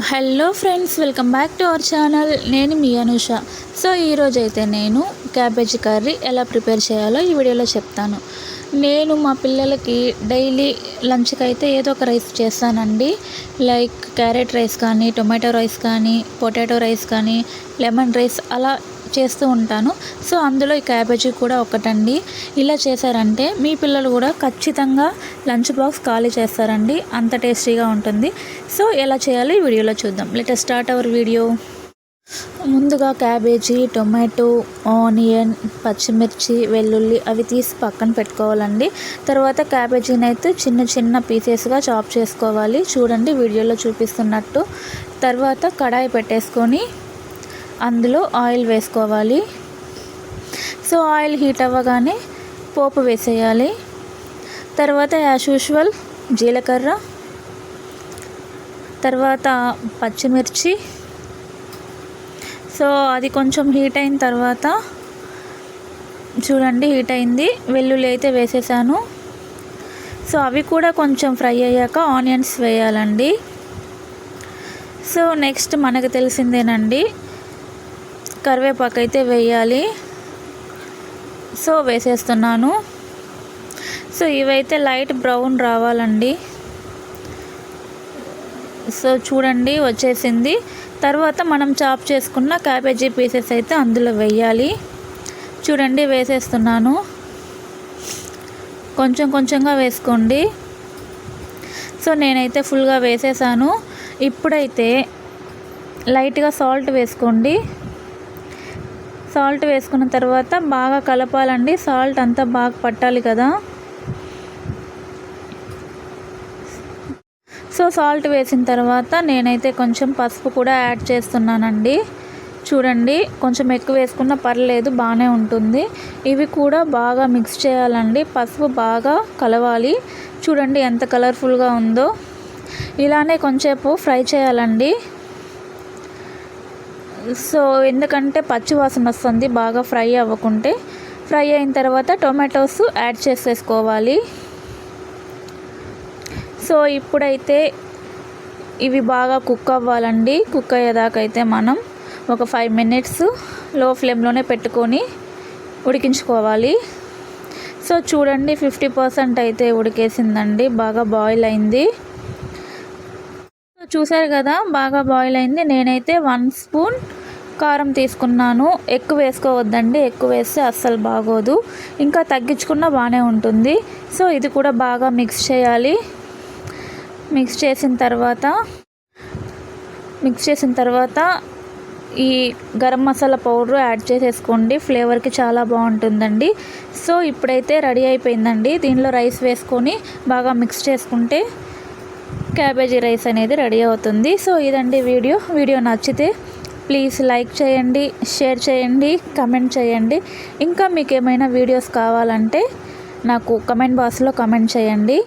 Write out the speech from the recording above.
Hello friends, welcome back to our channel. నేను మీ Anusha. So ఈరోజు అయితే నేను క్యాబేజీ కర్రీ ఎలా ప్రిపేర్ చేయాలో ఈ వీడియోలో చెప్తాను. నేను మా పిల్లలకి డైలీ లంచ్కి అయితే ఏదో ఒక రైస్ చేస్తానండి. లైక్ క్యారెట్ రైస్ కానీ, టొమాటో రైస్ కానీ, పొటాటో రైస్ కానీ, లెమన్ రైస్ అలా చేస్తూ ఉంటాను. సో అందులో ఈ క్యాబేజీ కూడా ఒకటండి. ఇలా చేశారంటే మీ పిల్లలు కూడా ఖచ్చితంగా లంచ్ బాక్స్ ఖాళీ చేస్తారండి, అంత టేస్టీగా ఉంటుంది. సో ఎలా చేయాలో ఈ వీడియోలో చూద్దాం. Let us start our video. ముందుగా క్యాబేజీ, టొమాటో, ఆనియన్, పచ్చిమిర్చి, వెల్లుల్లి అవి తీసి పక్కన పెట్టుకోవాలండి. తర్వాత క్యాబేజీని అయితే చిన్న చిన్న పీసెస్గా చాప్ చేసుకోవాలి, చూడండి వీడియోలో చూపిస్తున్నట్టు. తర్వాత కడాయి పెట్టేసుకొని అందులో ఆయిల్ వేసుకోవాలి. సో ఆయిల్ హీట్ అవ్వగానే పోపు వేసేయాలి. తర్వాత యాజ్ యూజువల్ జీలకర్ర, తర్వాత పచ్చిమిర్చి. సో అది కొంచెం హీట్ అయిన తర్వాత చూడండి హీట్ అయింది, వెల్లుల్లి అయితే వేసేసాను. సో అవి కూడా కొంచెం ఫ్రై అయ్యాక ఆనియన్స్ వేయాలండి. సో నెక్స్ట్ మనకు తెలిసిందేనండి, కరివేపాకు అయితే వేయాలి. సో వేసేస్తున్నాను. సో ఇవైతే లైట్ బ్రౌన్ రావాలండి. సో చూడండి వచ్చేసింది. తర్వాత మనం చాప్ చేసుకున్న క్యాబేజీ పీసెస్ అయితే అందులో వేయాలి. చూడండి వేసేస్తున్నాను. కొంచెం కొంచెంగా వేసుకోండి. సో నేనైతే ఫుల్గా వేసేసాను. ఇప్పుడైతే లైట్గా సాల్ట్ వేసుకోండి. సాల్ట్ వేసుకున్న తర్వాత బాగా కలపాలండి. సాల్ట్ అంతా బాగా పట్టాలి కదా. సో సాల్ట్ వేసిన తర్వాత నేనైతే కొంచెం పసుపు కూడా యాడ్ చేస్తున్నానండి. చూడండి కొంచెం ఎక్కువ వేసుకున్నా పర్లేదు, బాగానే ఉంటుంది. ఇవి కూడా బాగా మిక్స్ చేయాలండి. పసుపు బాగా కలవాలి. చూడండి ఎంత కలర్ఫుల్గా ఉందో. ఇలానే కొంచెంసేపు ఫ్రై చేయాలండి. సో ఎందుకంటే పచ్చి వాసన వస్తుంది బాగా ఫ్రై అవ్వకుంటే. ఫ్రై అయిన తర్వాత టొమాటోస్ యాడ్ చేసేసుకోవాలి. సో ఇప్పుడైతే ఇవి బాగా కుక్ అవ్వాలండి. కుక్ అయ్యేదాకైతే మనం ఒక 5 minutes లో ఫ్లేమ్లోనే పెట్టుకొని ఉడికించుకోవాలి. సో చూడండి 50% అయితే ఉడికేసిందండి, బాగా బాయిల్ అయింది. చూసారు కదా బాగా బాయిల్ అయింది. నేనైతే 1 స్పూన్ కారం తీసుకున్నాను. ఎక్కువ వేసుకోవద్దండి, ఎక్కువ వేస్తే అస్సలు బాగోదు. ఇంకా తగ్గించుకున్నా బాగానే ఉంటుంది. సో ఇది కూడా బాగా మిక్స్ చేయాలి. మిక్స్ చేసిన తర్వాత ఈ గరం మసాలా పౌడర్ యాడ్ చేసేసుకోండి, ఫ్లేవర్కి చాలా బాగుంటుందండి. సో ఇప్పుడైతే రెడీ అయిపోయిందండి. దీనిలో రైస్ వేసుకొని బాగా మిక్స్ చేసుకుంటే క్యాబేజీ రైస్ అనేది రెడీ అవుతుంది. సో ఇదండి వీడియో నచ్చితే ప్లీజ్ లైక్ చేయండి, షేర్ చేయండి, కమెంట్ చేయండి. ఇంకా మీకు ఏమైనా వీడియోస్ కావాలంటే నాకు కమెంట్ బాక్స్లో కమెంట్ చేయండి.